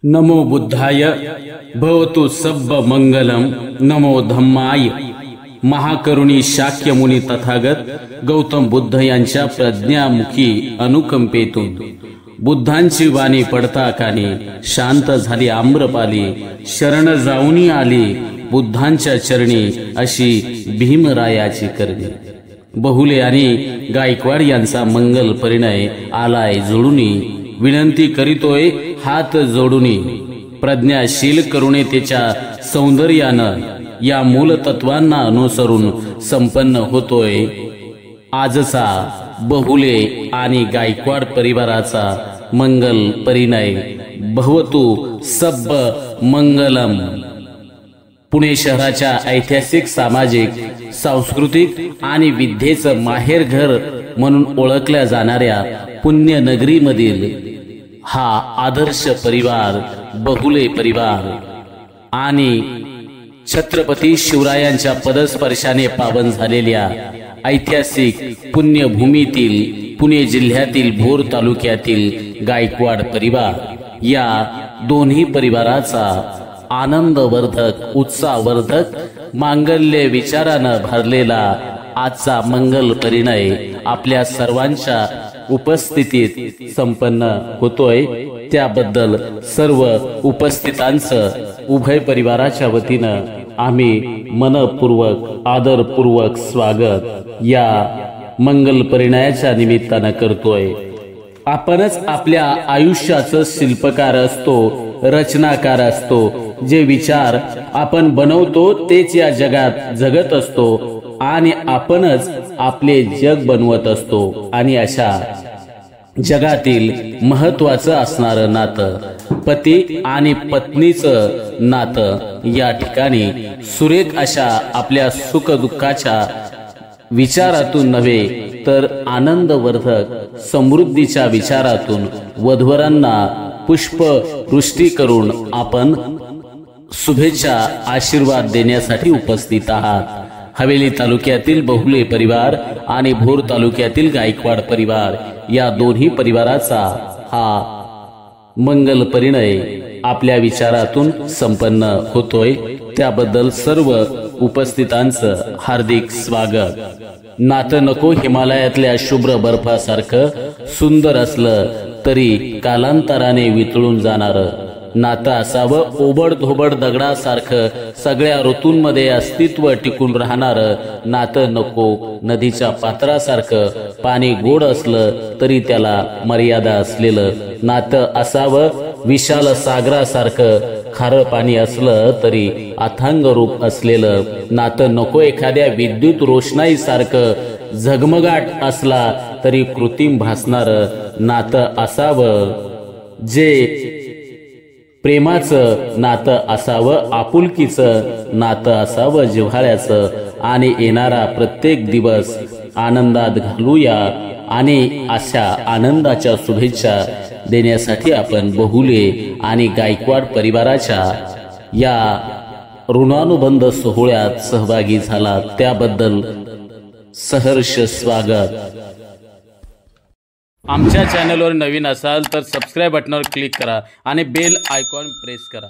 नमो बुद्धाय भवतु सब्ब मंगलम। नमो धम्माय महाकरुणी शाक्य मुनी तथागत गौतम बुद्ध यांच्या प्रज्ञामुखी अनुकंपेतून बुद्धांची वाणी पडता कानी शांत झाली आम्रपाली। शरण जाऊनी आली बुद्धांच्या चरणी अशी भीमरायाची करणी। बहुले आणि गायकवाड यांचा मंगल परिणय आलाय जोडूनी। विनंती करीतोय हात जोडूनी। प्रज्ञाशील करुणे त्याच्या सौंदर्यानं या मूल तत्वांना अनुसरून संपन्न होतोय आजचा बहुले आणि गायकवाड परिवाराचा मंगल परिणय। भवतु सब्ब मंगलम। पुणे शहराच्या ऐतिहासिक, सामाजिक, सांस्कृतिक आणि विद्येचं माहेरघर म्हणून ओळखल्या जाणाऱ्या पुण्यनगरीमधील हा आदर्श परिवार बहुले परिवार आणि छत्रपती शिवरायांच्या पदस्पर्शाने पावन झालेल्या ऐतिहासिक पुण्यभूमीतील पुणे जिल्ह्यातील भोर तालुक्यातील गायकवाड परिवार या दोन्ही परिवाराचा आनंदवर्धक, उत्साहवर्धक, मांगल्य विचारानं भरलेला आजचा मंगल परिणय आपल्या सर्वांच्या उपस्थितीत संपन्न होतोय। त्याबद्दल सर्व उपस्थितांचं उभय परिवाराच्या वतीनं आम्ही मनपूर्वक, आदरपूर्वक स्वागत या मंगल परिणयाच्या निमित्तानं करतोय। आपणच आपल्या आयुष्याचं शिल्पकार असतो, रचनाकार असतो। जे विचार आपण बनवतो तेच या जगात जगत असतो आणि आपणच आपले जग बनवत असतो। आणि अशा जगातील महत्वाचं असणारं नातं पती आणि पत्नीचं नातं या ठिकाणी सुरेख अशा आपल्या सुख दुःखाच्या विचारातून नव्हे तर आनंदवर्धक समृद्धीच्या विचारातून वधूवरांना पुष्पवृष्टी करून आपण शुभेच्छा आशीर्वाद देण्यासाठी उपस्थित आहात। हवेली तालुक्यातील बहुले परिवार आणि भोर तालुक्यातील गायकवाड परिवार या दोन्ही परिवाराचा हा मंगल परिणय आपल्या विचारातून संपन्न होतोय। त्याबद्दल सर्व उपस्थितांचं हार्दिक स्वागत। नातं नको हिमालयातल्या शुभ्र बर्फासारखं सुंदर असलं तरी कालांतराने वितळून जाणारं नातं असावं ओबड धोबड दगडासारखं सगळ्या ऋतूंमध्ये अस्तित्व टिकून राहणारं नातं नको नदीच्या पात्रासारखं पाणी गोड असलं तरी त्याला मर्यादा असलेलं नातं असावं विशाल सागरासारखं खारं पाणी असलं तरी अथांग रूप असलेलं नातं नको एखाद्या विद्युत रोषणाईसारखं झगमगाट असला तरी कृत्रिम भासणारं नातं असावं जे प्रेमाचं नातं असावं आपुलकीचं नातं असावं जिव्हाळ्याचं आणि येणारा प्रत्येक दिवस आनंदात घालूया आणि अशा आनंदाच्या शुभेच्छा देण्यासाठी आपण बहुले आणि गायकवाड परिवाराच्या या ऋणानुबंध सोहळ्यात सहभागी झाला त्याबद्दल सहर्ष स्वागत। आमच्या चॅनलवर नवीन असाल तर सबस्क्राइब बटनावर क्लिक करा आणि बेल आयकॉन प्रेस करा।